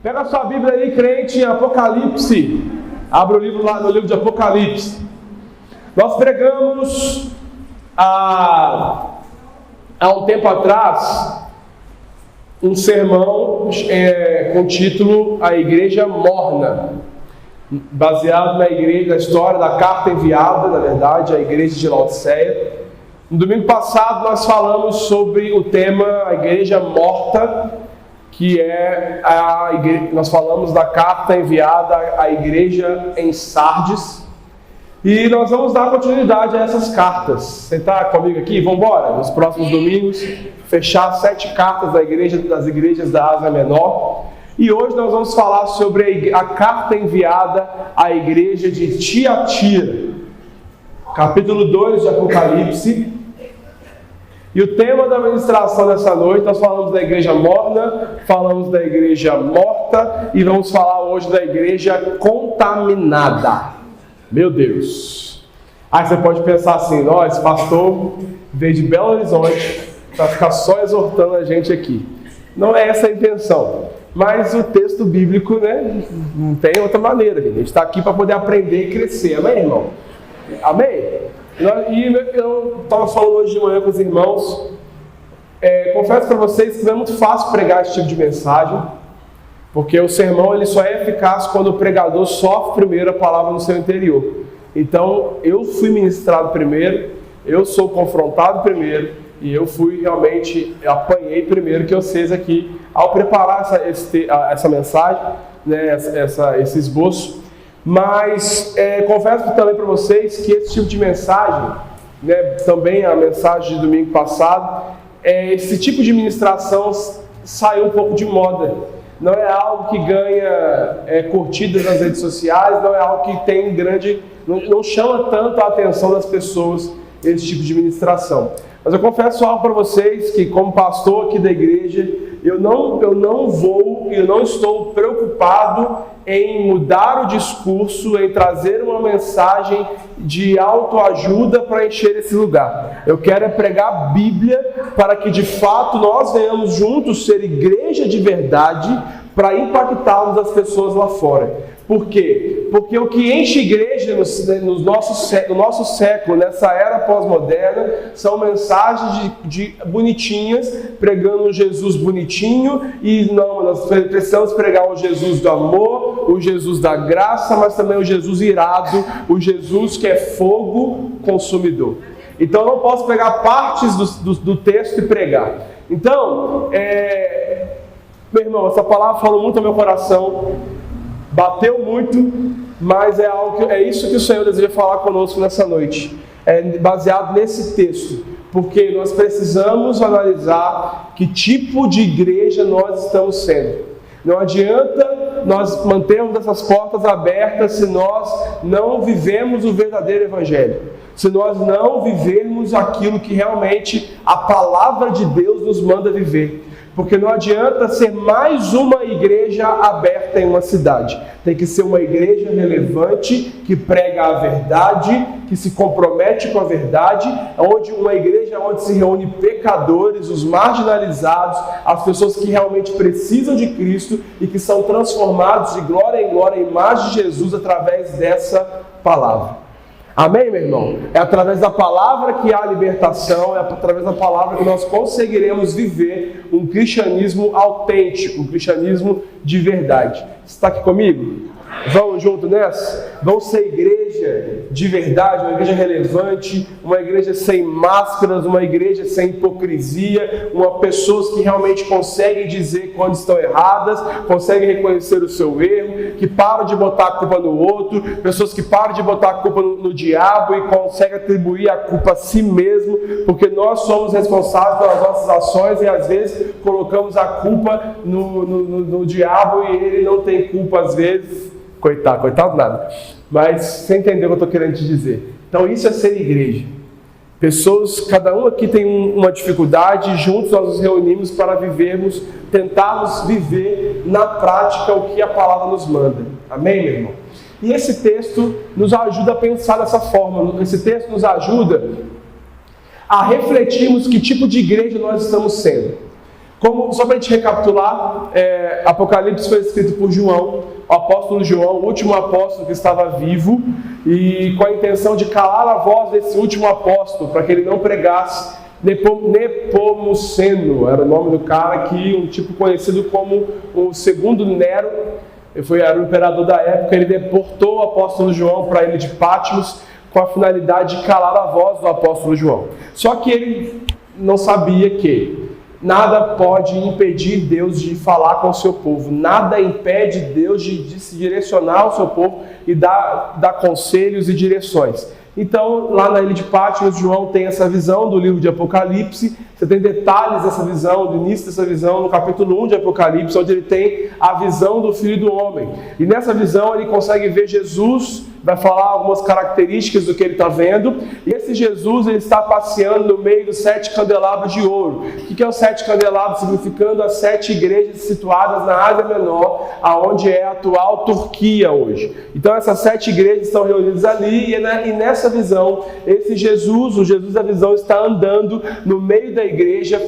Pega a sua Bíblia aí, crente, em Apocalipse. Abre o livro lá no livro de Apocalipse. Nós pregamos há um tempo atrás um sermão com o título A Igreja Morna, baseado na história da carta enviada, na verdade, à igreja de Laodiceia. No domingo passado nós falamos sobre o tema A Igreja Morta, que é a igreja. Nós falamos da carta enviada à igreja em Sardes, e nós vamos dar continuidade a essas cartas. Você está comigo aqui? Vamos embora? Nos próximos domingos, fechar 7 cartas das igrejas da Ásia Menor. E hoje nós vamos falar sobre a carta enviada à igreja de Tiatira, capítulo 2 de Apocalipse. E o tema da ministração dessa noite, nós falamos da igreja morna, falamos da igreja morta e vamos falar hoje da igreja contaminada. Meu Deus! Aí você pode pensar assim, esse pastor veio de Belo Horizonte para ficar só exortando a gente aqui. Não é essa a intenção, mas o texto bíblico, não tem outra maneira. A gente está aqui para poder aprender e crescer, amém, irmão? Amém? E eu estava falando hoje de manhã com os irmãos, confesso para vocês que não é muito fácil pregar esse tipo de mensagem, porque o sermão ele só é eficaz quando o pregador sofre primeiro a palavra no seu interior. Então eu fui ministrado primeiro, eu sou confrontado primeiro, e eu apanhei primeiro que vocês aqui, ao preparar essa mensagem, esse esboço. Mas confesso também para vocês que esse tipo de mensagem, também a mensagem de domingo passado, esse tipo de ministração saiu um pouco de moda. Não é algo que ganha curtidas nas redes sociais, não é algo que tem não chama tanto a atenção das pessoas esse tipo de ministração. Mas eu confesso algo para vocês, que como pastor aqui da igreja, eu não estou preocupado em mudar o discurso, em trazer uma mensagem de autoajuda para encher esse lugar. Eu quero pregar a Bíblia para que de fato nós venhamos juntos ser igreja de verdade para impactarmos as pessoas lá fora. Por quê? Porque o que enche igreja no nosso século, nessa era pós-moderna, são mensagens de bonitinhas, pregando um Jesus bonitinho, e nós precisamos pregar o Jesus do amor, o Jesus da graça, mas também o Jesus irado, o Jesus que é fogo consumidor. Então eu não posso pegar partes do texto e pregar. Então, meu irmão, essa palavra falou muito ao meu coração, bateu muito, mas é isso que o Senhor deseja falar conosco nessa noite. É baseado nesse texto, porque nós precisamos analisar que tipo de igreja nós estamos sendo. Não adianta nós mantermos essas portas abertas se nós não vivemos o verdadeiro evangelho, se nós não vivermos aquilo que realmente a palavra de Deus nos manda viver. Porque não adianta ser mais uma igreja aberta em uma cidade. Tem que ser uma igreja relevante, que prega a verdade, que se compromete com a verdade, uma igreja onde se reúne pecadores, os marginalizados, as pessoas que realmente precisam de Cristo e que são transformados de glória em glória, em imagem de Jesus através dessa palavra. Amém, meu irmão? É através da palavra que há libertação, é através da palavra que nós conseguiremos viver um cristianismo autêntico, um cristianismo de verdade. Você está aqui comigo? Vamos junto nessa? Vamos ser igreja de verdade, uma igreja relevante, uma igreja sem máscaras, uma igreja sem hipocrisia, pessoas que realmente conseguem dizer quando estão erradas, conseguem reconhecer o seu erro, que param de botar a culpa no outro, pessoas que param de botar a culpa no diabo e conseguem atribuir a culpa a si mesmo, porque nós somos responsáveis pelas nossas ações e às vezes colocamos a culpa no diabo e ele não tem culpa às vezes. Coitado nada. Mas você entendeu o que eu estou querendo te dizer. Então isso é ser igreja. Pessoas, cada um aqui tem uma dificuldade, juntos nós nos reunimos para tentarmos viver na prática o que a palavra nos manda. Amém, meu irmão? E esse texto nos ajuda a pensar dessa forma. Esse texto nos ajuda a refletirmos que tipo de igreja nós estamos sendo. Só para a gente recapitular, Apocalipse foi escrito por João, o apóstolo João, o último apóstolo que estava vivo, e com a intenção de calar a voz desse último apóstolo, para que ele não pregasse. Nepomuceno era o nome do cara, um tipo conhecido como o segundo Nero, era o imperador da época. Ele deportou o apóstolo João para a ilha de Patmos com a finalidade de calar a voz do apóstolo João. Só que ele não sabia que nada pode impedir Deus de falar com o seu povo, nada impede Deus de se direcionar ao seu povo e dar conselhos e direções. Então, lá na ilha de Patmos, João tem essa visão do livro de Apocalipse. Você tem detalhes dessa visão, do início dessa visão, no capítulo 1 de Apocalipse, onde ele tem a visão do Filho do Homem. E nessa visão ele consegue ver Jesus, vai falar algumas características do que ele está vendo. E esse Jesus, ele está passeando no meio dos 7 candelabros de ouro. O que é os 7 candelabros? Significando as 7 igrejas situadas na Ásia Menor, aonde é a atual Turquia hoje. Então essas 7 igrejas estão reunidas ali, e nessa visão, esse Jesus, o Jesus da visão, está andando no meio da igreja,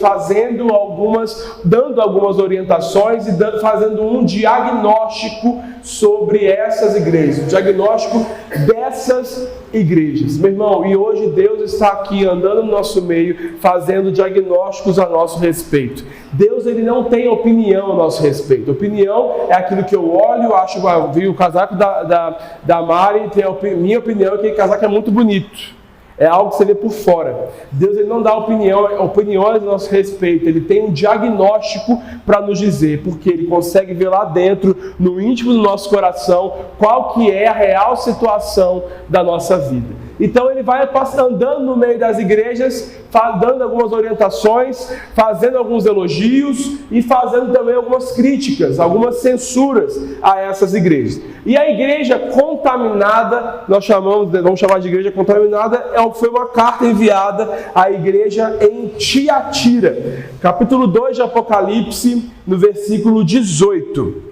dando algumas orientações e fazendo um diagnóstico sobre essas igrejas, um diagnóstico dessas igrejas. Meu irmão, e hoje Deus está aqui andando no nosso meio, fazendo diagnósticos a nosso respeito. Deus, ele não tem opinião a nosso respeito. Opinião é aquilo que eu olho, acho, vi o casaco da Mari, minha opinião é que aquele casaco é muito bonito. É algo que você vê por fora. Deus, ele não dá opiniões a nosso respeito. Ele tem um diagnóstico para nos dizer, porque ele consegue ver lá dentro, no íntimo do nosso coração, qual que é a real situação da nossa vida. Então ele vai andando no meio das igrejas, dando algumas orientações, fazendo alguns elogios e fazendo também algumas críticas, algumas censuras a essas igrejas. E a igreja contaminada, vamos chamar de igreja contaminada, foi uma carta enviada à igreja em Tiatira. Capítulo 2 de Apocalipse, no versículo 18.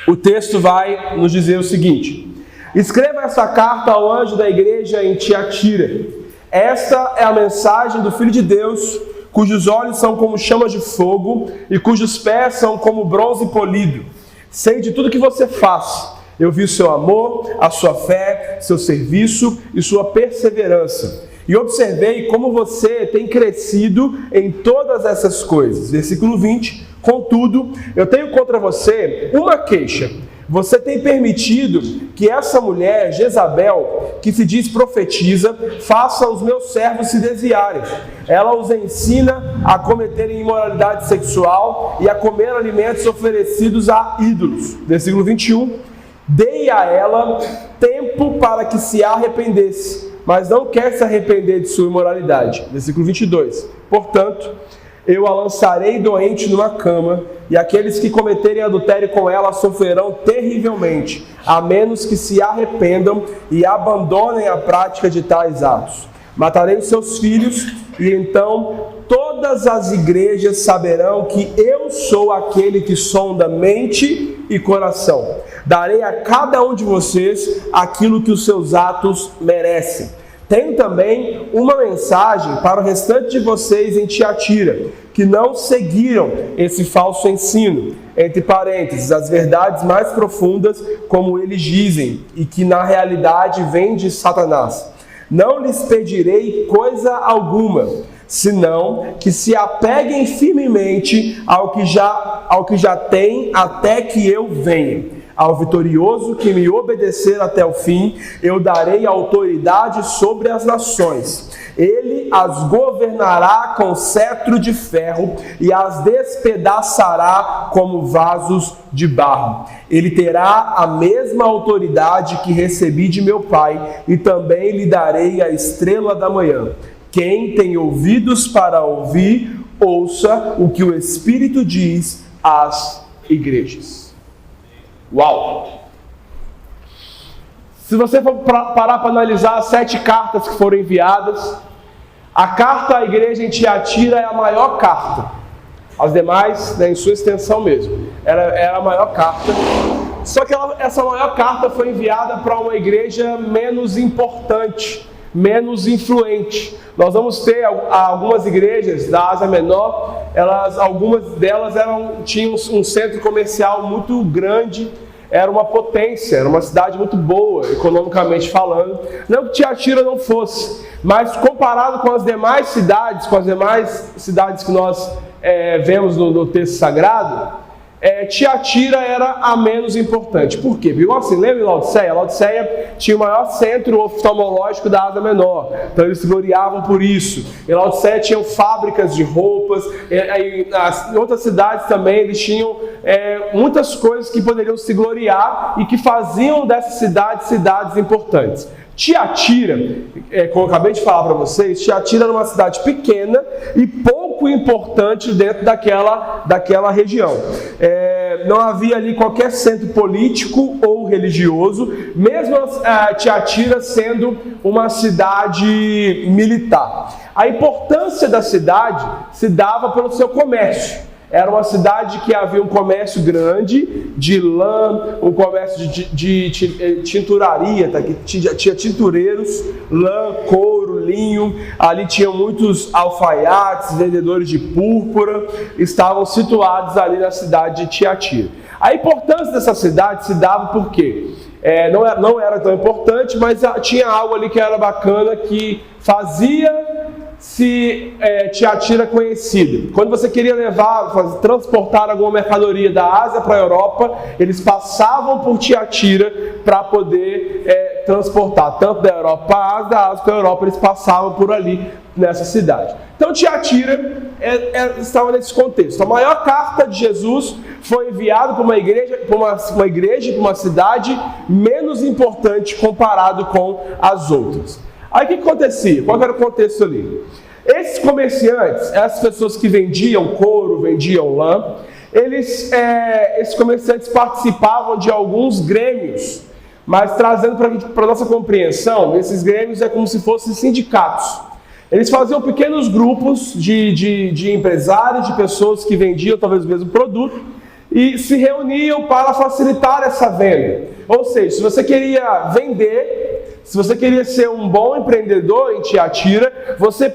O texto vai nos dizer o seguinte: escreva essa carta ao anjo da igreja em Tiatira. Esta é a mensagem do Filho de Deus, cujos olhos são como chamas de fogo e cujos pés são como bronze polido. Sei de tudo que você faz. Eu vi o seu amor, a sua fé, seu serviço e sua perseverança. E observei como você tem crescido em todas essas coisas. Versículo 20. Contudo, eu tenho contra você uma queixa. Você tem permitido que essa mulher, Jezabel, que se diz profetiza, faça os meus servos se desviarem. Ela os ensina a cometerem imoralidade sexual e a comer alimentos oferecidos a ídolos. Versículo 21. Dei a ela tempo para que se arrependesse, mas não quer se arrepender de sua imoralidade. Versículo 22. Portanto, eu a lançarei doente numa cama, e aqueles que cometerem adultério com ela sofrerão terrivelmente, a menos que se arrependam e abandonem a prática de tais atos. Matarei os seus filhos, e então todas as igrejas saberão que eu sou aquele que sonda mente e coração. Darei a cada um de vocês aquilo que os seus atos merecem. Tenho também uma mensagem para o restante de vocês em Tiatira, que não seguiram esse falso ensino, entre parênteses, as verdades mais profundas, como eles dizem, e que na realidade vêm de Satanás. Não lhes pedirei coisa alguma, senão que se apeguem firmemente ao que já têm até que eu venha. Ao vitorioso que me obedecer até o fim, eu darei autoridade sobre as nações. Ele as governará com cetro de ferro e as despedaçará como vasos de barro. Ele terá a mesma autoridade que recebi de meu Pai, e também lhe darei a estrela da manhã. Quem tem ouvidos para ouvir, ouça o que o Espírito diz às igrejas. Uau! Se você for parar para analisar as 7 cartas que foram enviadas, a carta à igreja em Tiatira é a maior carta. As demais, em sua extensão mesmo, era a maior carta. Só que essa maior carta foi enviada para uma igreja menos importante, menos influente. Nós vamos ter algumas igrejas da Ásia Menor, algumas delas tinham um centro comercial muito grande, era uma potência, era uma cidade muito boa, economicamente falando. Não que Tiatira não fosse, mas comparado com as demais cidades, que nós vemos no texto sagrado, Tiatira era a menos importante. Por quê? Porque, assim, lembra de Laodiceia? Laodiceia tinha o maior centro oftalmológico da Ásia Menor, então eles se gloriavam por isso. Em Laodiceia tinham fábricas de roupas, em outras cidades também eles tinham muitas coisas que poderiam se gloriar e que faziam dessas cidades importantes. Tiatira, como eu acabei de falar para vocês, Tiatira era uma cidade pequena e pouco importante dentro daquela região. Não havia ali qualquer centro político ou religioso, mesmo Tiatira sendo uma cidade militar. A importância da cidade se dava pelo seu comércio. Era uma cidade que havia um comércio grande de lã, um comércio de tinturaria, tá? Que tinha tintureiros, lã, couro, linho. Ali tinham muitos alfaiates, vendedores de púrpura, estavam situados ali na cidade de Tiatira. A importância dessa cidade se dava porque não era tão importante, mas tinha algo ali que era bacana, que fazia Tiatira conhecida. Quando você queria transportar alguma mercadoria da Ásia para a Europa, eles passavam por Tiatira para poder transportar, tanto da Europa para a Ásia, da Ásia para a Europa, eles passavam por ali, nessa cidade. Então Tiatira estava nesse contexto. A maior carta de Jesus foi enviada para uma igreja, para uma cidade menos importante comparado com as outras. Aí o que acontecia? Qual era o contexto ali? Esses comerciantes, essas pessoas que vendiam couro, vendiam lã, esses comerciantes participavam de alguns grêmios, mas trazendo para a nossa compreensão, esses grêmios é como se fossem sindicatos. Eles faziam pequenos grupos de empresários, de pessoas que vendiam talvez o mesmo produto, e se reuniam para facilitar essa venda. Ou seja, se você queria vender, se você queria ser um bom empreendedor em Tiatira, você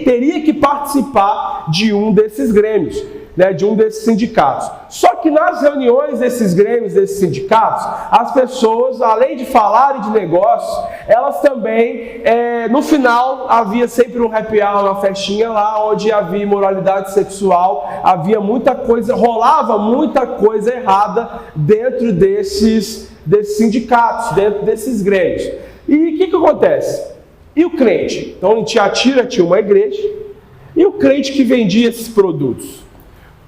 teria que participar de um desses grêmios, né, de um desses sindicatos. Só que nas reuniões desses grêmios, desses sindicatos, as pessoas, além de falarem de negócios, elas também, no final, havia sempre um happy hour, uma festinha lá, onde havia imoralidade sexual, havia muita coisa, rolava muita coisa errada dentro desses sindicatos, dentro desses grêmios. E o que acontece? E o crente? Então, em Tiatira tinha uma igreja, e o crente que vendia esses produtos?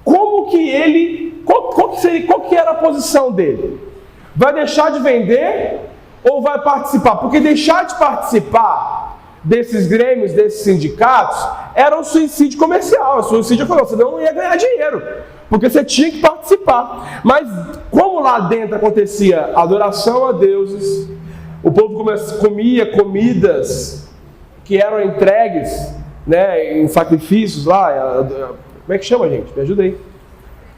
Como que ele, qual que era a posição dele? Vai deixar de vender ou vai participar? Porque deixar de participar desses grêmios, desses sindicatos, era um suicídio comercial, suicídio econômico, você não ia ganhar dinheiro, porque você tinha que participar. Mas como lá dentro acontecia adoração a deuses, o povo comia comidas que eram entregues, né, em sacrifícios lá, como é que chama, gente? Me ajuda aí.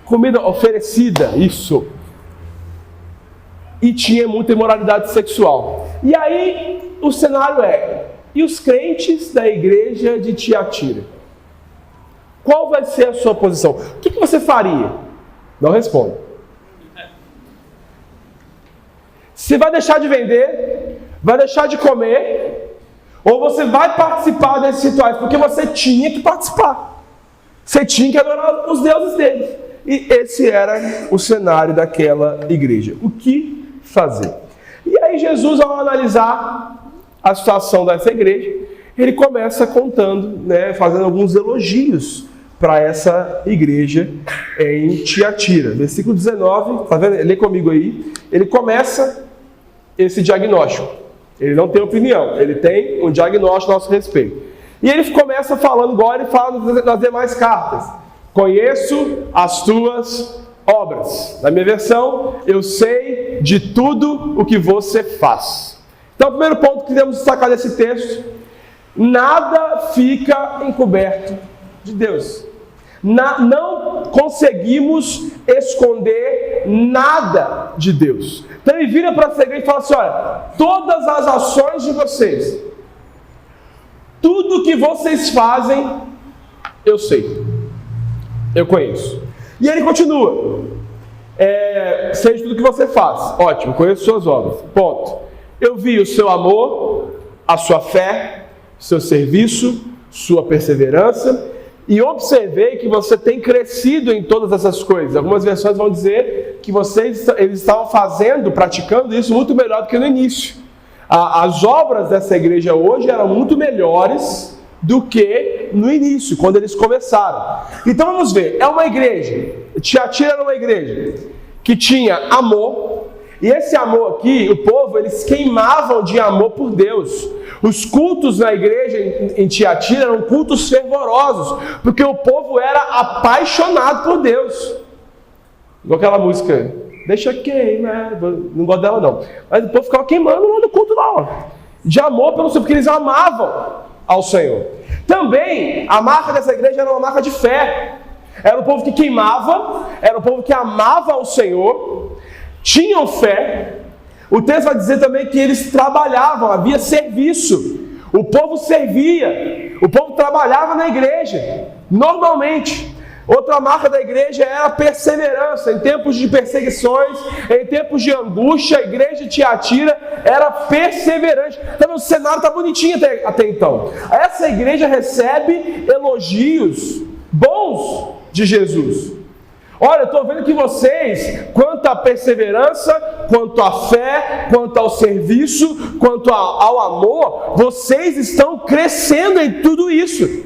Comida oferecida, isso. E tinha muita imoralidade sexual. E aí, o cenário e os crentes da igreja de Tiatira? Qual vai ser a sua posição? O que você faria? Não responda. Você vai deixar de vender? Vai deixar de comer? Ou você vai participar desses rituais? Porque você tinha que participar. Você tinha que adorar os deuses deles. E esse era o cenário daquela igreja. O que fazer? E aí Jesus, ao analisar a situação dessa igreja, ele começa contando, né, fazendo alguns elogios para essa igreja em Tiatira. Versículo 19, tá vendo? Lê comigo aí. Ele começa esse diagnóstico. Ele não tem opinião, ele tem um diagnóstico a nosso respeito. E ele começa falando, igual ele fala nas demais cartas. Conheço as tuas obras. Na minha versão, eu sei de tudo o que você faz. Então, o primeiro ponto que devemos destacar desse texto: nada fica encoberto de Deus. Não conseguimos esconder nada de Deus. Então ele vira para essa igreja e fala assim: olha, todas as ações de vocês, tudo que vocês fazem, eu sei, eu conheço. E ele continua: seja tudo que você faz, ótimo, conheço suas obras, ponto. Eu vi o seu amor, a sua fé, seu serviço, sua perseverança, e observei que você tem crescido em todas essas coisas. Algumas versões vão dizer que eles estavam praticando isso muito melhor do que no início. As obras dessa igreja hoje eram muito melhores do que no início, quando eles começaram. Então vamos ver, é uma igreja, Tiatira era uma igreja que tinha amor, e esse amor aqui, o povo, eles queimavam de amor por Deus. Os cultos na igreja em Tiatira eram cultos fervorosos, porque o povo era apaixonado por Deus. Igual aquela música, deixa queimar, não gosto dela não, mas o povo ficava queimando lá no culto lá, ó, de amor pelo Senhor, porque eles amavam ao Senhor. Também a marca dessa igreja era uma marca de fé. Era um povo que queimava, era um povo que amava ao Senhor, tinham fé. O texto vai dizer também que eles trabalhavam, havia serviço. O povo servia, o povo trabalhava na igreja, normalmente. Outra marca da igreja era a perseverança. Em tempos de perseguições, em tempos de angústia, a igreja de Tiatira era perseverante. Então, o cenário está bonitinho até então. Essa igreja recebe elogios bons de Jesus. Olha, eu estou vendo que vocês, quanto à perseverança, quanto à fé, quanto ao serviço, quanto ao amor, vocês estão crescendo em tudo isso.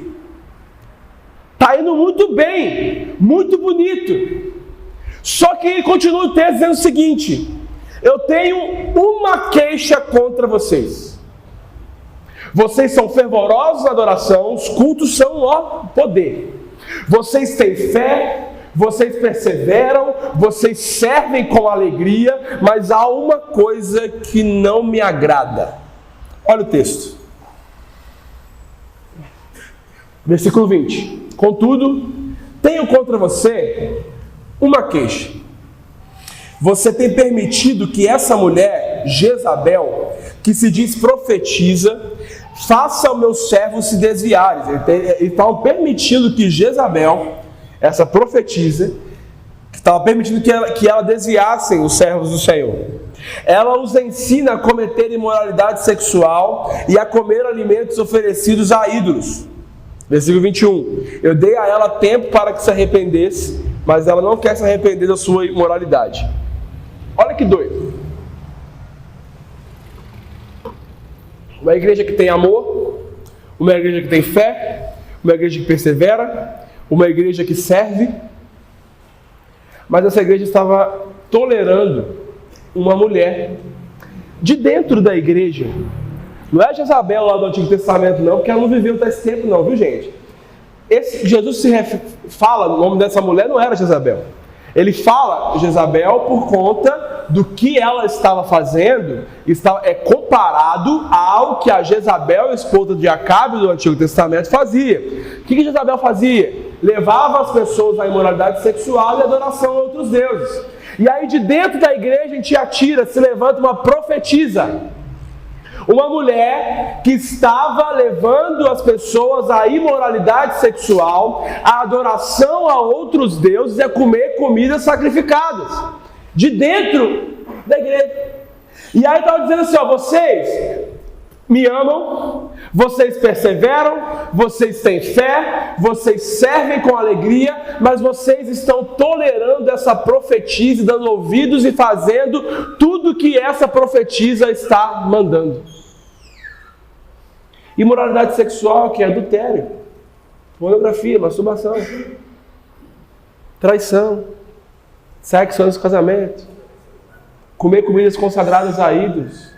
Está indo muito bem, muito bonito. Só que ele continua o texto dizendo o seguinte: eu tenho uma queixa contra vocês. Vocês são fervorosos na adoração, os cultos são poder. Vocês têm fé, vocês perseveram, vocês servem com alegria, mas há uma coisa que não me agrada. Olha o texto. Versículo 20. Contudo, tenho contra você uma queixa. Você tem permitido que essa mulher, Jezabel, que se diz profetiza, faça os meus servos se desviarem. Eles estavam permitindo que Jezabel, essa profetisa, estava permitindo que ela desviassem os servos do Senhor. Ela os ensina a cometer imoralidade sexual e a comer alimentos oferecidos a ídolos. Versículo 21. Eu dei a ela tempo para que se arrependesse, mas ela não quer se arrepender da sua imoralidade. Olha que doido. Uma igreja que tem amor, uma igreja que tem fé, uma igreja que persevera, uma igreja que serve, mas essa igreja estava tolerando uma mulher de dentro da igreja. Não é Jezabel lá do Antigo Testamento não, porque ela não viveu até esse tempo não, viu gente? Jesus fala, o nome dessa mulher não era Jezabel. Ele fala Jezabel por conta do que ela estava fazendo, é comparado ao que a Jezabel, esposa de Acabe do Antigo Testamento, fazia. O que Jezabel fazia? Levava as pessoas à imoralidade sexual e adoração a outros deuses. E aí de dentro da igreja em Tiatira se levanta uma profetisa, uma mulher que estava levando as pessoas à imoralidade sexual, à adoração a outros deuses e a comer comidas sacrificadas, de dentro da igreja. E aí estava dizendo assim, vocês me amam, vocês perseveram, vocês têm fé, vocês servem com alegria, mas vocês estão tolerando essa profetisa, dando ouvidos e fazendo tudo que essa profetisa está mandando. Imoralidade sexual, que é adultério, pornografia, masturbação, traição, sexo antes do casamento, comer comidas consagradas a ídolos.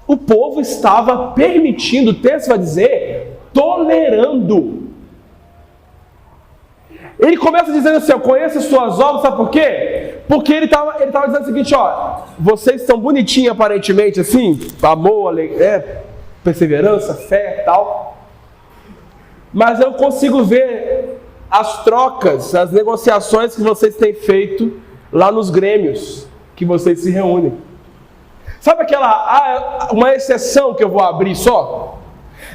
O povo estava permitindo, o texto vai dizer, tolerando. Ele começa dizendo assim, eu conheço as suas obras, sabe por quê? Porque ele estava dizendo o seguinte, vocês estão bonitinhos aparentemente, assim, amor, alegria, perseverança, fé e tal, mas eu consigo ver as trocas, as negociações que vocês têm feito lá nos grêmios que vocês se reúnem. Sabe uma exceção que eu vou abrir só?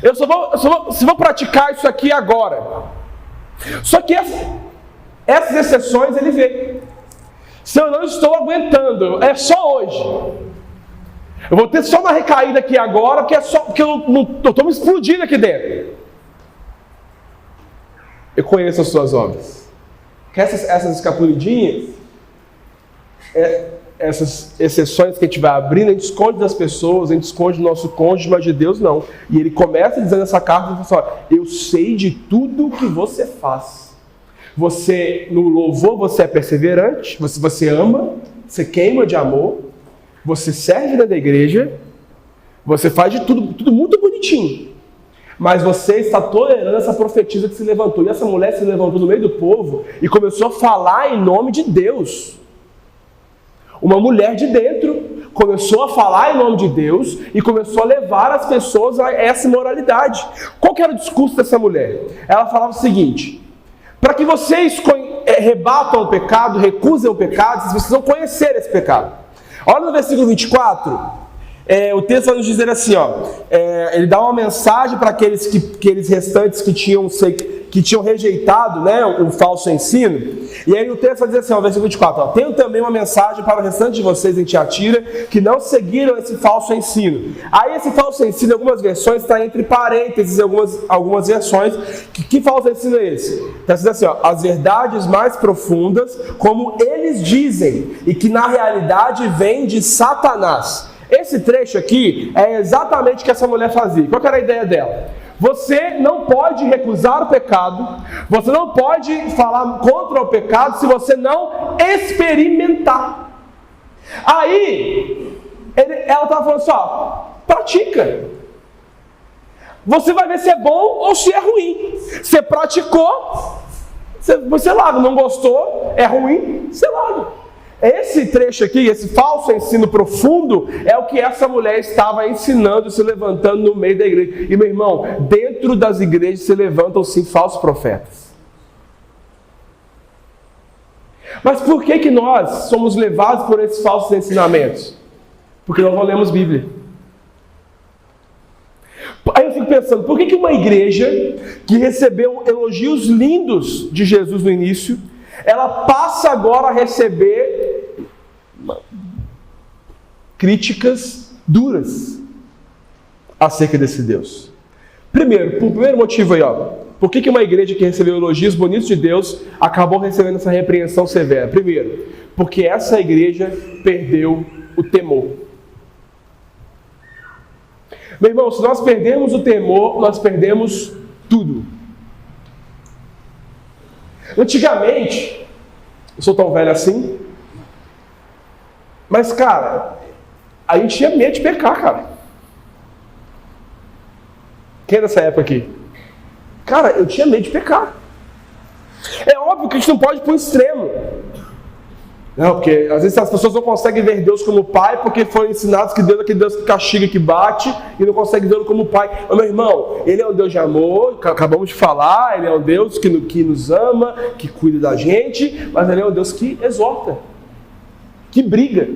Eu só vou praticar isso aqui agora. Só que essas exceções ele vê. Se eu não estou aguentando, é só hoje. Eu vou ter só uma recaída aqui agora, porque eu estou me explodindo aqui dentro. Eu conheço as suas obras. Que essas escapulidinhas, essas exceções que a gente vai abrindo, a gente esconde das pessoas, a gente esconde do nosso cônjuge, mas de Deus não. E ele começa dizendo essa carta, e fala assim, eu sei de tudo o que você faz. Você, no louvor, você é perseverante, você ama, você queima de amor, você serve dentro da igreja, você faz de tudo muito bonitinho. Mas você está tolerando essa profetisa que se levantou. E essa mulher se levantou no meio do povo e começou a falar em nome de Deus. Uma mulher de dentro começou a falar em nome de Deus e começou a levar as pessoas a essa imoralidade. Qual que era o discurso dessa mulher? Ela falava o seguinte: para que vocês rebatam o pecado, recusem o pecado, vocês precisam conhecer esse pecado. Olha no versículo 24, o texto vai nos dizer assim, ele dá uma mensagem para aqueles restantes que tinham rejeitado, né, o falso ensino. E aí o texto vai dizer assim, versículo 24, tenho também uma mensagem para o restante de vocês em Tiatira, que não seguiram esse falso ensino. Aí esse falso ensino, em algumas versões, está entre parênteses, algumas versões. Que falso ensino é esse? Está dizendo assim, as verdades mais profundas, como eles dizem, e que na realidade vem de Satanás. Esse trecho aqui é exatamente o que essa mulher fazia. Qual que era a ideia dela? Você não pode recusar o pecado, você não pode falar contra o pecado se você não experimentar. Aí, ela estava falando assim, pratica. Você vai ver se é bom ou se é ruim. Você praticou, você larga. Não gostou, é ruim, você larga. Esse trecho aqui, esse falso ensino profundo, é o que essa mulher estava ensinando, se levantando no meio da igreja. E meu irmão, dentro das igrejas se levantam sim falsos profetas. Mas por que nós somos levados por esses falsos ensinamentos? Porque nós não lemos Bíblia. Aí eu fico pensando, por que uma igreja que recebeu elogios lindos de Jesus no início, ela passa agora a receber críticas duras acerca desse Deus? Primeiro motivo aí, por que uma igreja que recebeu elogios bonitos de Deus acabou recebendo essa repreensão severa? Primeiro, porque essa igreja perdeu o temor. Meu irmão, se nós perdermos o temor, nós perdemos tudo. Antigamente, eu sou tão velho assim, mas cara, a gente tinha medo de pecar, cara. Quem é dessa época aqui? Cara, eu tinha medo de pecar. É óbvio que a gente não pode ir para o extremo. Não, porque às vezes as pessoas não conseguem ver Deus como pai porque foram ensinados que Deus é aquele Deus que castiga, que bate, e não conseguem vê-lo como pai. Mas, meu irmão, Ele é um Deus de amor, acabamos de falar, Ele é um Deus que nos ama, que cuida da gente, mas Ele é um Deus que exorta, que briga.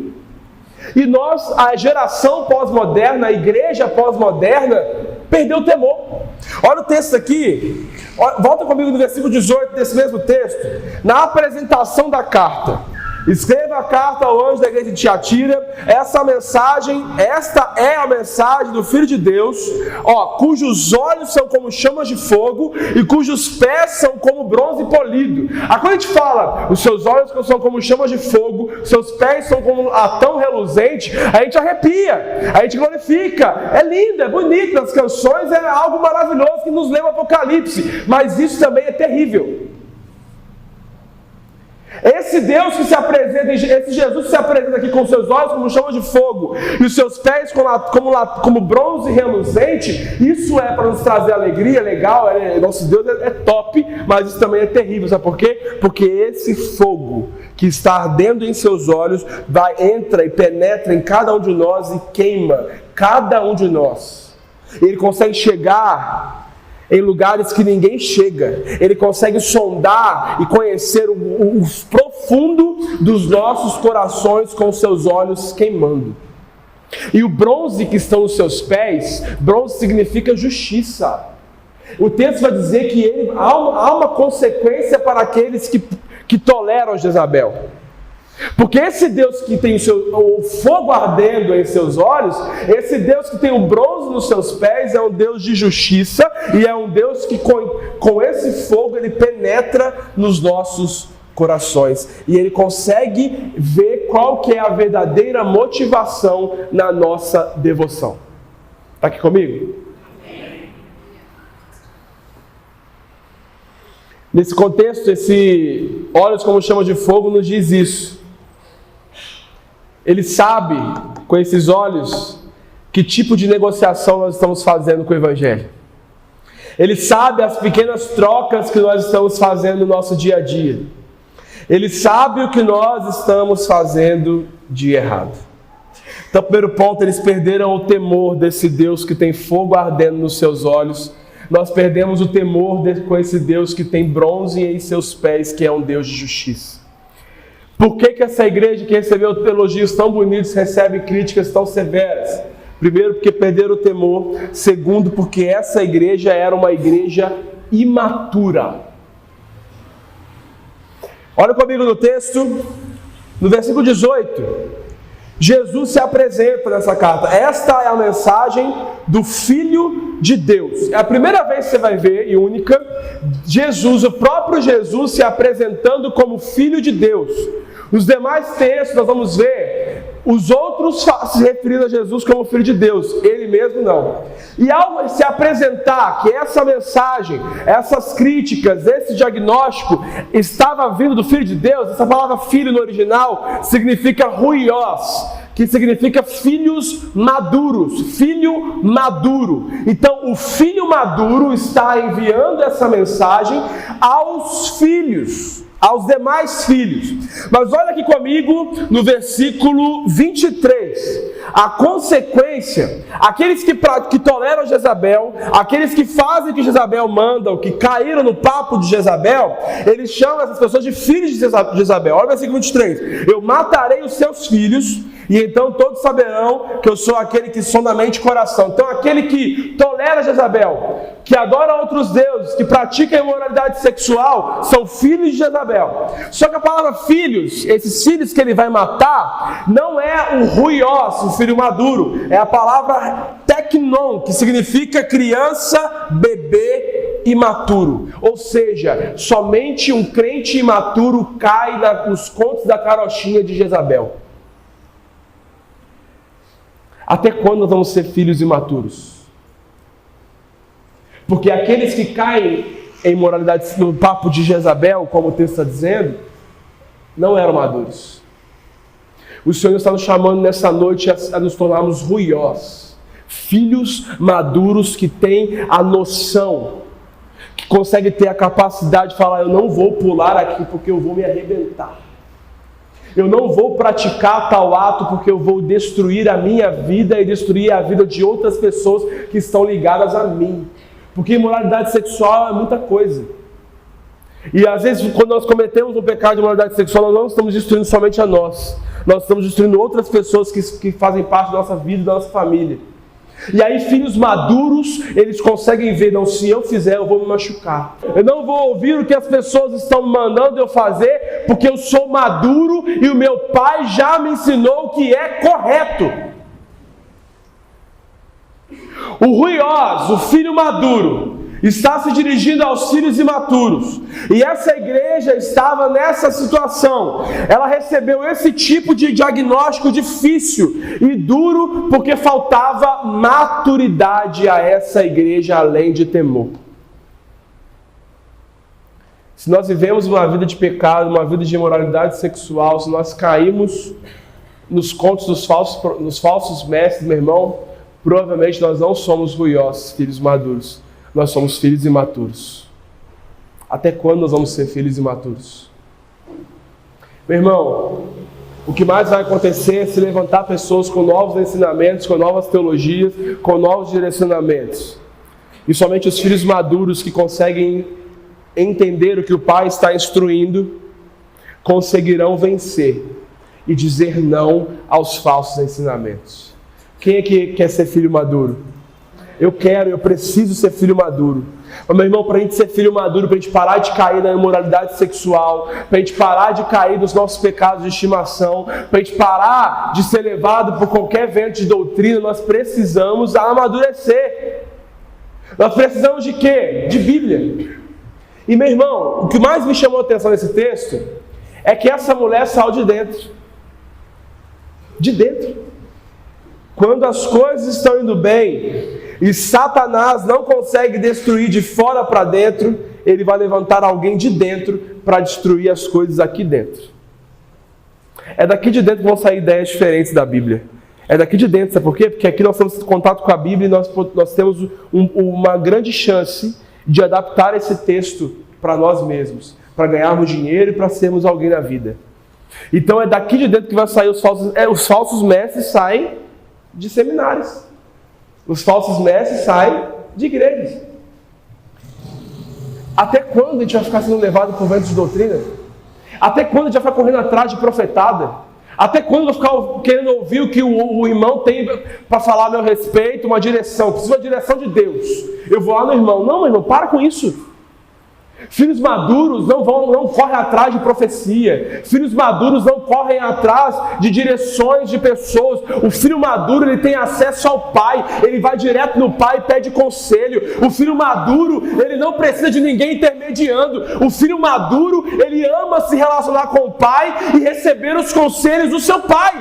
E nós, a geração pós-moderna, a igreja pós-moderna, perdeu o temor. Olha o texto aqui, volta comigo no versículo 18 desse mesmo texto. Na apresentação da carta, escreva a carta ao anjo da igreja de Tiatira. Esta é a mensagem do Filho de Deus, cujos olhos são como chamas de fogo e cujos pés são como bronze polido. Quando a gente fala, os seus olhos são como chamas de fogo, seus pés são como latão reluzente, a gente arrepia, a gente glorifica. É lindo, é bonito, nas canções é algo maravilhoso que nos lembra o Apocalipse, mas isso também é terrível. Esse Deus que se apresenta, esse Jesus que se apresenta aqui com seus olhos como chama de fogo e os seus pés como bronze reluzente, isso é para nos trazer alegria, legal, nosso Deus é top, mas isso também é terrível, sabe por quê? Porque esse fogo que está ardendo em seus olhos entra e penetra em cada um de nós e queima cada um de nós. Ele consegue chegar em lugares que ninguém chega. Ele consegue sondar e conhecer o profundo dos nossos corações com seus olhos queimando. E o bronze que estão nos seus pés, bronze significa justiça. O texto vai dizer que há uma consequência para aqueles que toleram Jezabel. Porque esse Deus que tem o fogo ardendo em seus olhos, esse Deus que tem o bronze nos seus pés, é um Deus de justiça, e é um Deus que com esse fogo ele penetra nos nossos corações, e ele consegue ver qual que é a verdadeira motivação na nossa devoção. Está aqui comigo? Nesse contexto, esse olhos como chama de fogo nos diz isso. Ele sabe, com esses olhos, que tipo de negociação nós estamos fazendo com o Evangelho. Ele sabe as pequenas trocas que nós estamos fazendo no nosso dia a dia. Ele sabe o que nós estamos fazendo de errado. Então, primeiro ponto, eles perderam o temor desse Deus que tem fogo ardendo nos seus olhos. Nós perdemos o temor com esse Deus que tem bronze em seus pés, que é um Deus de justiça. Por que essa igreja que recebeu elogios tão bonitos recebe críticas tão severas? Primeiro, porque perderam o temor. Segundo, porque essa igreja era uma igreja imatura. Olha comigo no texto, no versículo 18. Jesus se apresenta nessa carta. Esta é a mensagem do Filho de Deus. É a primeira vez que você vai ver, e única, Jesus, o próprio Jesus se apresentando como Filho de Deus. Nos demais textos nós vamos ver os outros se referindo a Jesus como Filho de Deus, ele mesmo não. E ao se apresentar que essa mensagem, essas críticas, esse diagnóstico estava vindo do Filho de Deus, essa palavra filho no original significa ruios, que significa filhos maduros, filho maduro. Então o filho maduro está enviando essa mensagem aos filhos, aos demais filhos. Mas olha aqui comigo no versículo 23. A consequência, aqueles que toleram Jezabel, aqueles que fazem o que Jezabel manda, que caíram no papo de Jezabel, eles chamam essas pessoas de filhos de Jezabel. Olha o versículo 23. Eu matarei os seus filhos, e então todos saberão que eu sou aquele que sonda a mente e coração. Então aquele que tolera Jezabel, que adora outros deuses, que pratica imoralidade sexual, são filhos de Jezabel. Só que a palavra filhos, esses filhos que ele vai matar, não é o ruios, o filho maduro, é a palavra teknon, que significa criança, bebê imaturo. Ou seja, somente um crente imaturo cai nos contos da carochinha de Jezabel. Até quando nós vamos ser filhos imaturos? Porque aqueles que caem em moralidade no papo de Jezabel, como o texto está dizendo, não eram maduros. O Senhor está nos chamando nessa noite a nos tornarmos ruios, filhos maduros que têm a noção, que conseguem ter a capacidade de falar: eu não vou pular aqui porque eu vou me arrebentar. Eu não vou praticar tal ato porque eu vou destruir a minha vida e destruir a vida de outras pessoas que estão ligadas a mim. Porque imoralidade sexual é muita coisa. E às vezes, quando nós cometemos um pecado de imoralidade sexual, nós não estamos destruindo somente a nós. Nós estamos destruindo outras pessoas que fazem parte da nossa vida e da nossa família. E aí filhos maduros, eles conseguem ver: não, se eu fizer eu vou me machucar. Eu não vou ouvir o que as pessoas estão mandando eu fazer, porque eu sou maduro e o meu pai já me ensinou o que é correto. O ruios, o filho maduro, está se dirigindo aos filhos imaturos. E essa igreja estava nessa situação. Ela recebeu esse tipo de diagnóstico difícil e duro, porque faltava maturidade a essa igreja, além de temor. Se nós vivemos uma vida de pecado, uma vida de imoralidade sexual, se nós caímos nos contos dos falsos mestres, meu irmão, provavelmente nós não somos ruios, filhos maduros. Nós somos filhos imaturos. Até quando nós vamos ser filhos imaturos? Meu irmão, o que mais vai acontecer é se levantar pessoas com novos ensinamentos, com novas teologias, com novos direcionamentos. E somente os filhos maduros que conseguem entender o que o pai está instruindo conseguirão vencer e dizer não aos falsos ensinamentos. Quem é que quer ser filho maduro? Eu preciso ser filho maduro. Mas, meu irmão, para a gente ser filho maduro, para a gente parar de cair na imoralidade sexual, para a gente parar de cair nos nossos pecados de estimação, para a gente parar de ser levado por qualquer vento de doutrina, nós precisamos amadurecer. Nós precisamos de quê? De Bíblia. E, meu irmão, o que mais me chamou a atenção nesse texto é que essa mulher saiu de dentro. De dentro. Quando as coisas estão indo bem e Satanás não consegue destruir de fora para dentro, ele vai levantar alguém de dentro para destruir as coisas aqui dentro. É daqui de dentro que vão sair ideias diferentes da Bíblia. É daqui de dentro, sabe por quê? Porque aqui nós temos contato com a Bíblia e nós temos uma grande chance de adaptar esse texto para nós mesmos, para ganharmos dinheiro e para sermos alguém na vida. Então é daqui de dentro que vai sair os falsos mestres saem de seminários. Os falsos mestres saem de igrejas. Até quando a gente vai ficar sendo levado por ventos de doutrina? Até quando a gente vai ficar correndo atrás de profetada? Até quando eu vou ficar querendo ouvir o que o irmão tem para falar a meu respeito, uma direção? Preciso de uma direção de Deus. Eu vou lá no irmão. Não, meu irmão, para com isso. Filhos maduros não correm atrás de profecia. Filhos maduros não correm atrás de direções de pessoas. O filho maduro, ele tem acesso ao pai. Ele vai direto no pai e pede conselho. O filho maduro, ele não precisa de ninguém intermediando. O filho maduro, ele ama se relacionar com o pai e receber os conselhos do seu pai.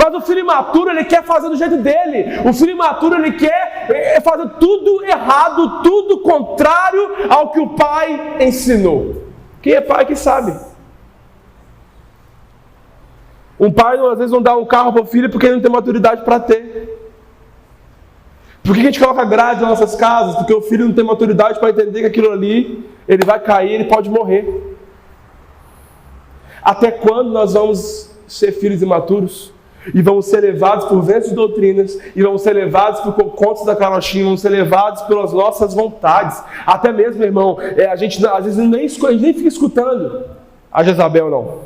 Mas o filho imaturo, ele quer fazer do jeito dele. O filho imaturo, ele quer fazer tudo errado, tudo contrário ao que o pai ensinou. Quem é pai que sabe? Um pai às vezes não dá um carro para o filho porque ele não tem maturidade para ter. Por que a gente coloca grade nas nossas casas? Porque o filho não tem maturidade para entender que aquilo ali, ele vai cair, ele pode morrer. Até quando nós vamos ser filhos imaturos? E vamos ser levados por ventos de doutrinas, e vamos ser levados por contos da carochinha, vamos ser levados pelas nossas vontades. Até mesmo, meu irmão, a gente às vezes nem fica escutando a Jezabel, não.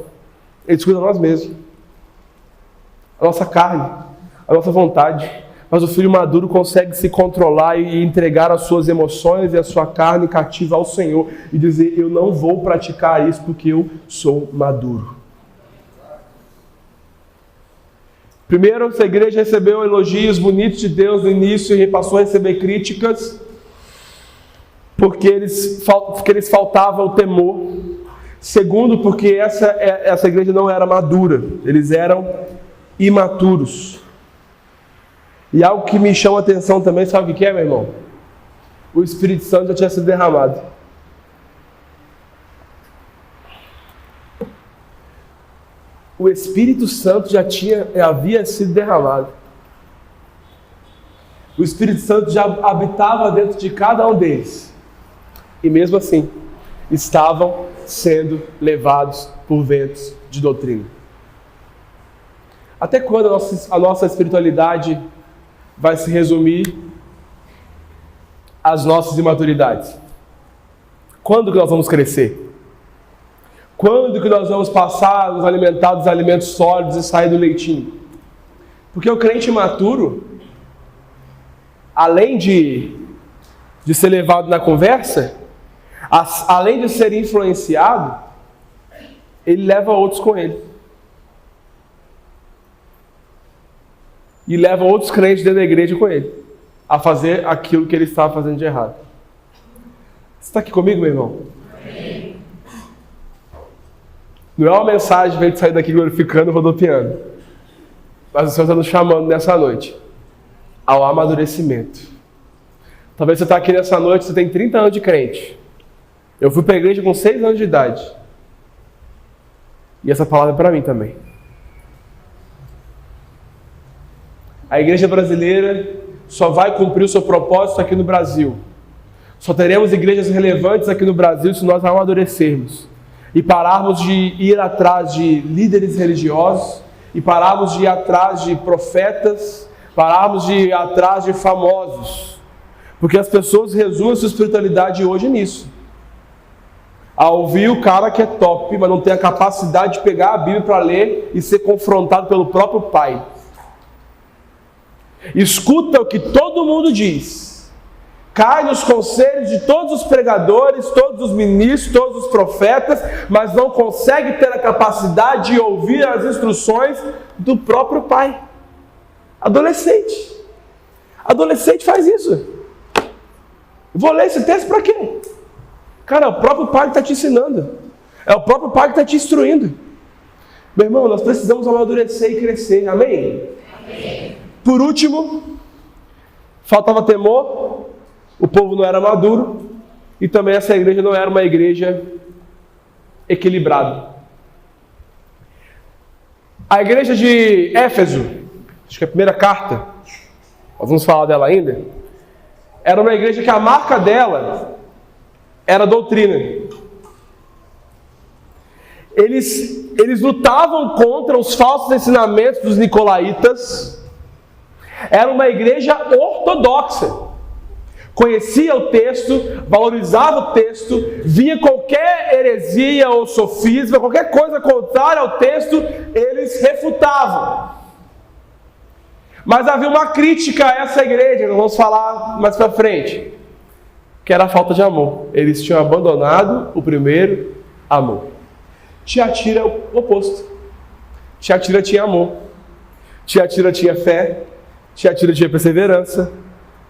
A gente escuta nós mesmos. A nossa carne, a nossa vontade. Mas o filho maduro consegue se controlar e entregar as suas emoções e a sua carne cativa ao Senhor e dizer: eu não vou praticar isso porque eu sou maduro. Primeiro, essa igreja recebeu elogios bonitos de Deus no início e passou a receber críticas porque eles faltavam o temor. Segundo, porque essa igreja não era madura, eles eram imaturos. E algo que me chama a atenção também, sabe o que é, meu irmão? O Espírito Santo já tinha sido derramado. O Espírito Santo já havia sido derramado. O Espírito Santo já habitava dentro de cada um deles. E mesmo assim, estavam sendo levados por ventos de doutrina. Até quando a nossa espiritualidade vai se resumir às nossas imaturidades? Quando que nós vamos crescer? Quando que nós vamos passar a nos alimentar dos alimentos sólidos e sair do leitinho? Porque o crente imaturo, além de ser levado na conversa, além de ser influenciado, ele leva outros com ele. E leva outros crentes dentro da igreja com ele, a fazer aquilo que ele estava fazendo de errado. Você está aqui comigo, meu irmão? Não é uma mensagem para a gente sair daqui glorificando e rodopiando. Mas o Senhor está nos chamando nessa noite ao amadurecimento. Talvez você está aqui nessa noite, você tem 30 anos de crente. Eu fui para a igreja com 6 anos de idade. E essa palavra é para mim também. A igreja brasileira só vai cumprir o seu propósito aqui no Brasil. Só teremos igrejas relevantes aqui no Brasil se nós amadurecermos. E pararmos de ir atrás de líderes religiosos, e pararmos de ir atrás de profetas, pararmos de ir atrás de famosos. Porque as pessoas resumem a sua espiritualidade hoje nisso. A ouvir o cara que é top, mas não tem a capacidade de pegar a Bíblia para ler e ser confrontado pelo próprio pai. Escuta o que todo mundo diz. Cai nos conselhos de todos os pregadores, todos os ministros, todos os profetas, mas não consegue ter a capacidade de ouvir as instruções do próprio pai. Adolescente. Adolescente faz isso. Vou ler esse texto para quê? Cara, é o próprio pai que está te ensinando. É o próprio pai que está te instruindo. Meu irmão, nós precisamos amadurecer e crescer. Amém? Amém. Por último, faltava temor, o povo não era maduro e também essa igreja não era uma igreja equilibrada. A igreja de Éfeso, acho que é a primeira carta, nós vamos falar dela ainda, era uma igreja que a marca dela era doutrina. Eles lutavam contra os falsos ensinamentos dos nicolaítas. Era uma igreja ortodoxa. Conhecia o texto, valorizava o texto, via qualquer heresia ou sofisma, qualquer coisa contrária ao texto, eles refutavam. Mas havia uma crítica a essa igreja, nós vamos falar mais para frente, que era a falta de amor. Eles tinham abandonado o primeiro amor. Tiatira é o oposto. Tiatira tinha amor. Tiatira tinha fé. Tiatira tinha perseverança.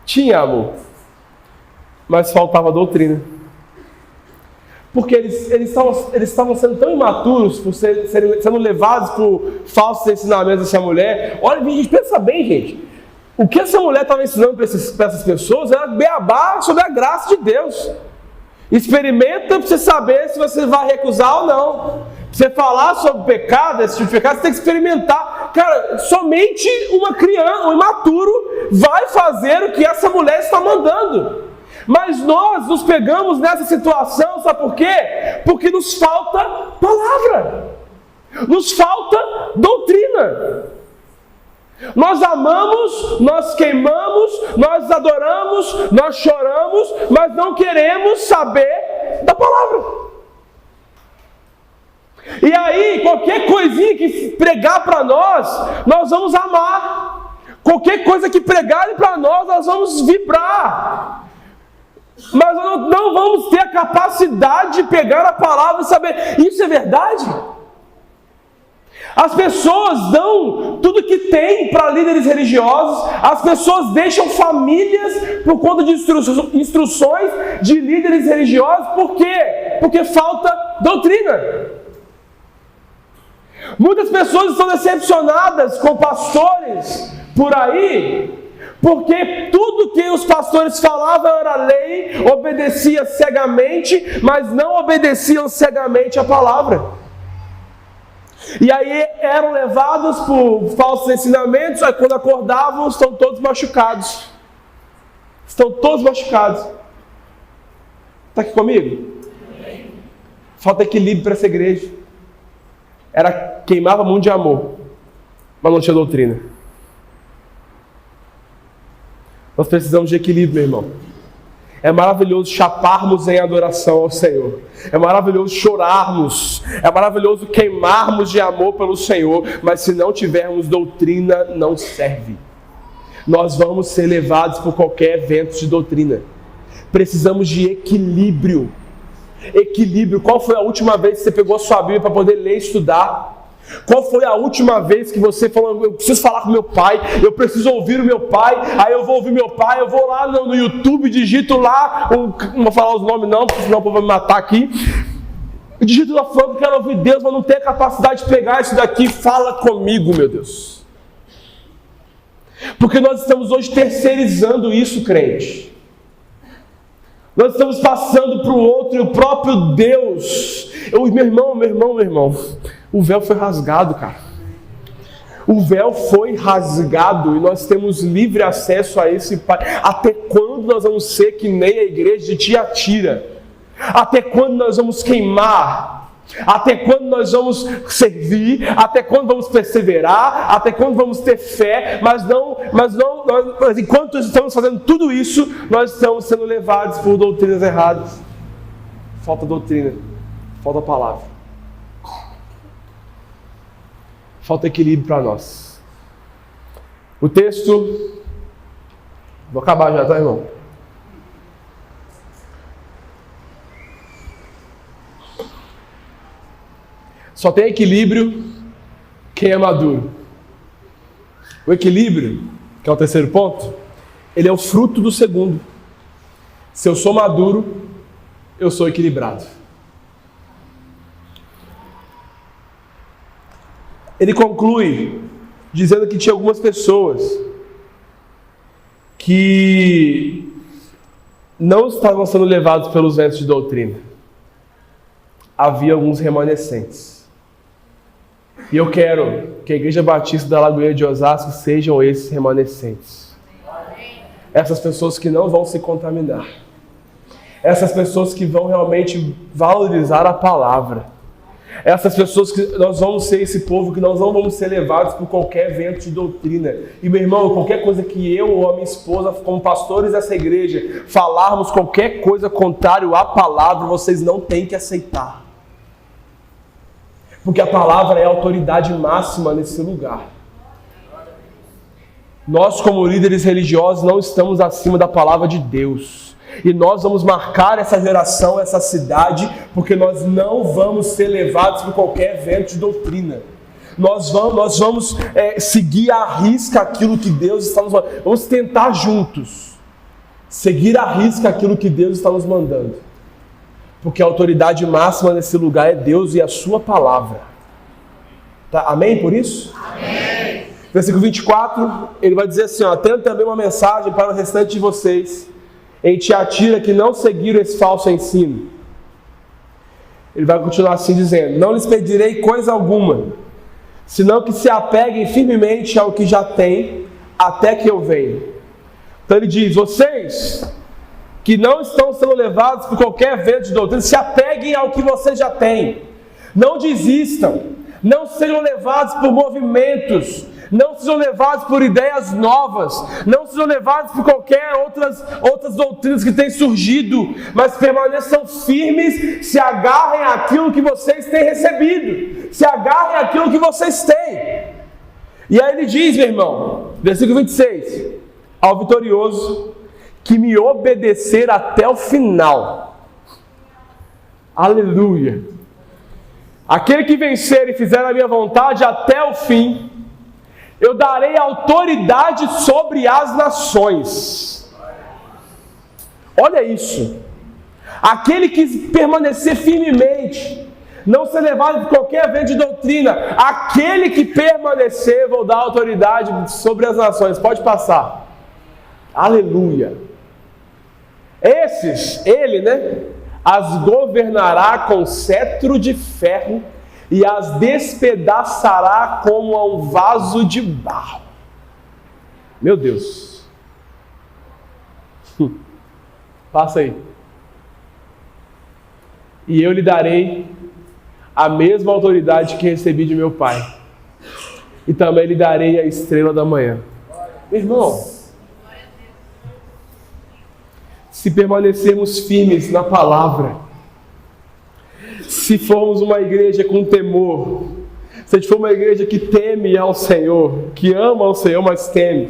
Tinha amor. Mas faltava doutrina. Porque eles estavam sendo tão imaturos por sendo levados por falsos ensinamentos dessa mulher. Olha, gente, pensa bem, gente. O que essa mulher estava ensinando para essas pessoas era beabá sobre a graça de Deus. Experimenta para você saber se você vai recusar ou não. Para você falar sobre pecado, esse tipo de pecado, você tem que experimentar. Cara, somente uma criança, um imaturo, vai fazer o que essa mulher está mandando. Mas nós nos pegamos nessa situação, sabe por quê? Porque nos falta palavra. Nos falta doutrina. Nós amamos, nós queimamos, nós adoramos, nós choramos, mas não queremos saber da palavra. E aí, qualquer coisinha que pregar para nós vamos amar. Qualquer coisa que pregarem para nós vamos vibrar. Mas nós não vamos ter a capacidade de pegar a palavra e saber, isso é verdade? As pessoas dão tudo que tem para líderes religiosos, as pessoas deixam famílias por conta de instruções de líderes religiosos, por quê? Porque falta doutrina. Muitas pessoas estão decepcionadas com pastores por aí, porque tudo que os pastores falavam era lei, obedecia cegamente, mas não obedeciam cegamente a palavra. E aí eram levados por falsos ensinamentos, aí quando acordavam estão todos machucados. Estão todos machucados. Está aqui comigo? Falta equilíbrio para essa igreja. Queimava muito de amor, mas não tinha doutrina. Nós precisamos de equilíbrio, meu irmão. É maravilhoso chaparmos em adoração ao Senhor. É maravilhoso chorarmos. É maravilhoso queimarmos de amor pelo Senhor. Mas se não tivermos doutrina, não serve. Nós vamos ser levados por qualquer vento de doutrina. Precisamos de equilíbrio. Equilíbrio. Qual foi a última vez que você pegou a sua Bíblia para poder ler e estudar? Qual foi a última vez que você falou, eu preciso falar com meu pai, eu preciso ouvir o meu pai, aí eu vou ouvir meu pai, eu vou lá no YouTube, digito lá, não vou falar os nomes não, porque senão o povo vai me matar aqui, eu digito lá falando que quero ouvir Deus, mas não tenho a capacidade de pegar isso daqui, fala comigo, meu Deus. Porque nós estamos hoje terceirizando isso, crente. Nós estamos passando para o outro e o próprio Deus. Meu irmão, o véu foi rasgado, cara. O véu foi rasgado e nós temos livre acesso a esse Pai. Até quando nós vamos ser que nem a igreja de Tiatira? Até quando nós vamos queimar? Até quando nós vamos servir? Até quando vamos perseverar? Até quando vamos ter fé? Mas Mas enquanto estamos fazendo tudo isso, nós estamos sendo levados por doutrinas erradas. Falta doutrina, falta palavra. Falta equilíbrio para nós. O texto... Vou acabar já, tá, irmão? Só tem equilíbrio quem é maduro. O equilíbrio, que é o terceiro ponto, ele é o fruto do segundo. Se eu sou maduro, eu sou equilibrado. Ele conclui dizendo que tinha algumas pessoas que não estavam sendo levados pelos ventos de doutrina. Havia alguns remanescentes. E eu quero que a Igreja Batista da Lagoinha de Osasco sejam esses remanescentes. Essas pessoas que não vão se contaminar. Essas pessoas que vão realmente valorizar a palavra. Essas pessoas que nós vamos ser esse povo que nós não vamos ser levados por qualquer vento de doutrina. E meu irmão, qualquer coisa que eu ou a minha esposa, como pastores dessa igreja, falarmos qualquer coisa contrário à palavra, vocês não têm que aceitar. Porque a palavra é a autoridade máxima nesse lugar. Nós, como líderes religiosos, não estamos acima da palavra de Deus. E nós vamos marcar essa geração, essa cidade, porque nós não vamos ser levados por qualquer vento de doutrina. Nós vamos seguir à risca aquilo que Deus está nos mandando. Vamos tentar juntos seguir à risca aquilo que Deus está nos mandando. Porque a autoridade máxima nesse lugar é Deus e a sua palavra. Tá? Amém por isso? Amém. Versículo 24, ele vai dizer assim, tendo também uma mensagem para o restante de vocês, em Tiatira, que não seguiram esse falso ensino. Ele vai continuar assim dizendo, não lhes pedirei coisa alguma, senão que se apeguem firmemente ao que já têm, até que eu venha. Então ele diz, vocês que não estão sendo levados por qualquer vento de doutrina, se apeguem ao que vocês já têm. Não desistam, não sejam levados por movimentos, não sejam levados por ideias novas, não sejam levados por qualquer outras doutrinas que têm surgido, mas permaneçam firmes, se agarrem àquilo que vocês têm recebido, se agarrem àquilo que vocês têm. E aí ele diz, meu irmão, versículo 26, ao vitorioso que me obedecer até o final. Aleluia. Aquele que vencer e fizer a minha vontade até o fim, eu darei autoridade sobre as nações. Olha isso. Aquele que permanecer firmemente, não ser levado por qualquer vento de doutrina, aquele que permanecer, vou dar autoridade sobre as nações. Pode passar. Aleluia. Ele, as governará com cetro de ferro e as despedaçará como a um vaso de barro. Meu Deus. Passa aí. E eu lhe darei a mesma autoridade que recebi de meu Pai. E também lhe darei a estrela da manhã. Meu irmão, se permanecermos firmes na palavra, se formos uma igreja com temor, se a gente for uma igreja que teme ao Senhor, que ama ao Senhor, mas teme,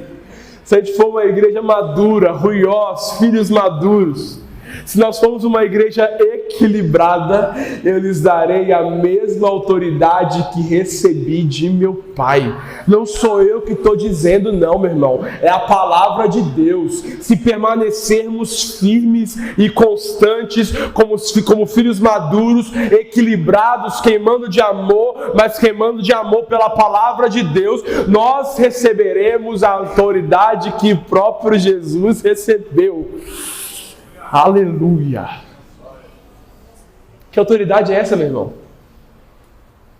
se a gente for uma igreja madura, ruiós, filhos maduros, se nós formos uma igreja equilibrada, eu lhes darei a mesma autoridade que recebi de meu Pai. Não sou eu que estou dizendo não, meu irmão. É a palavra de Deus. Se permanecermos firmes e constantes, como filhos maduros, equilibrados, queimando de amor, mas queimando de amor pela palavra de Deus, nós receberemos a autoridade que o próprio Jesus recebeu. Aleluia! Que autoridade é essa, meu irmão?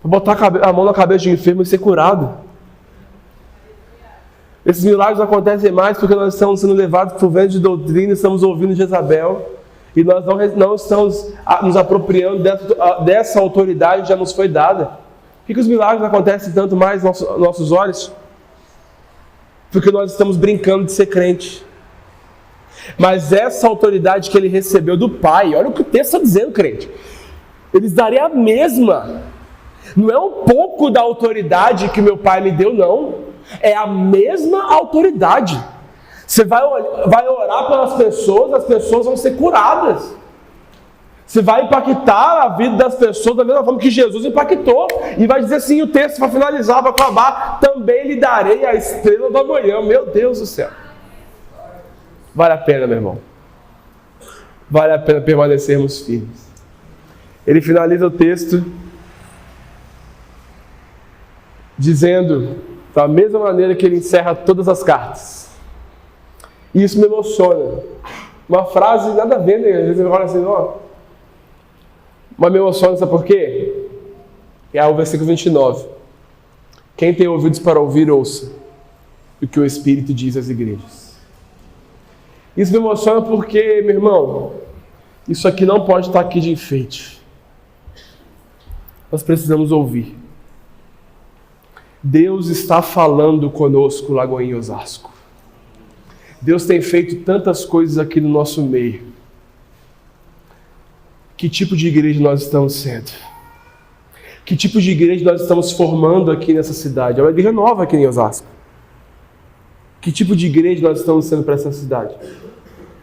Para botar a mão na cabeça de um enfermo e ser curado. Esses milagres acontecem mais porque nós estamos sendo levados por vento de doutrina, estamos ouvindo Jezabel, e nós não estamos nos apropriando dessa autoridade que já nos foi dada. Por que os milagres acontecem tanto mais aos nossos olhos? porque nós estamos brincando de ser crente. Mas essa autoridade que ele recebeu do Pai, olha o que o texto está dizendo, crente. Eles dariam a mesma. Não é um pouco da autoridade que meu Pai me deu, não. É a mesma autoridade. Você vai orar pelas pessoas, as pessoas vão ser curadas. Você vai impactar a vida das pessoas da mesma forma que Jesus impactou. E vai dizer assim, o texto para finalizar, para acabar, também lhe darei a estrela da manhã. Meu Deus do céu. Vale a pena, meu irmão. Vale a pena permanecermos firmes. Ele finaliza o texto dizendo, da mesma maneira que ele encerra todas as cartas. E isso me emociona. Uma frase nada a ver, né? Às vezes ele fala assim, ó. Mas me emociona, sabe por quê? É o versículo 29. Quem tem ouvidos para ouvir, ouça o que o Espírito diz às igrejas. Isso me emociona porque, meu irmão, isso aqui não pode estar aqui de enfeite. Nós precisamos ouvir. Deus está falando conosco, Lagoinha e Osasco. Deus tem feito tantas coisas aqui no nosso meio. Que tipo de igreja nós estamos sendo? Que tipo de igreja nós estamos formando aqui nessa cidade? É uma igreja nova aqui em Osasco. Que tipo de igreja nós estamos sendo para essa cidade?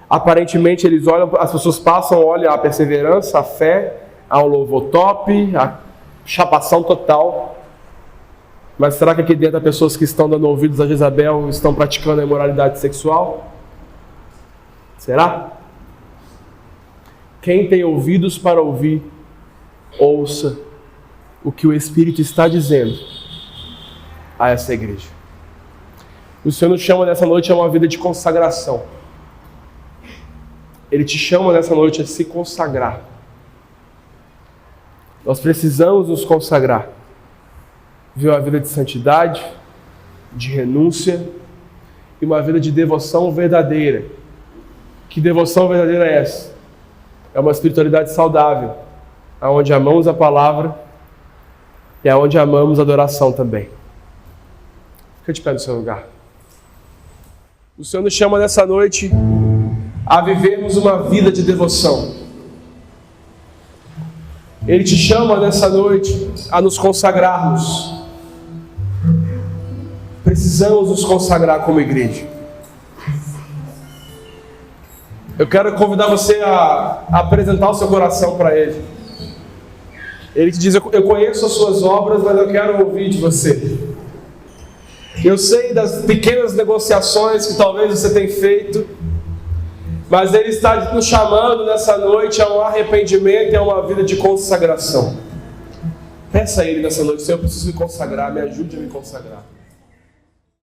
Aparentemente eles olham, as pessoas passam, olham a perseverança, a fé, ao louvor top, a chapação total. Mas será que aqui dentro há pessoas que estão dando ouvidos a Jezabel estão praticando a imoralidade sexual? Será? Quem tem ouvidos para ouvir, ouça o que o Espírito está dizendo a essa igreja. O Senhor nos chama nessa noite a uma vida de consagração. Ele te chama nessa noite a se consagrar. Nós precisamos nos consagrar. Viver uma vida de santidade, de renúncia e uma vida de devoção verdadeira. Que devoção verdadeira é essa? É uma espiritualidade saudável, onde amamos a palavra e onde amamos a adoração também. Fica de pé no seu lugar. O Senhor nos chama nessa noite a vivermos uma vida de devoção. Ele te chama nessa noite a nos consagrarmos. Precisamos nos consagrar como igreja. Eu quero convidar você a apresentar o seu coração para Ele. Ele te diz, eu conheço as suas obras, mas eu quero ouvir de você. Eu sei das pequenas negociações que talvez você tenha feito, mas Ele está nos chamando nessa noite a um arrependimento e a uma vida de consagração. Peça a Ele nessa noite, Senhor, eu preciso me consagrar, me ajude a me consagrar.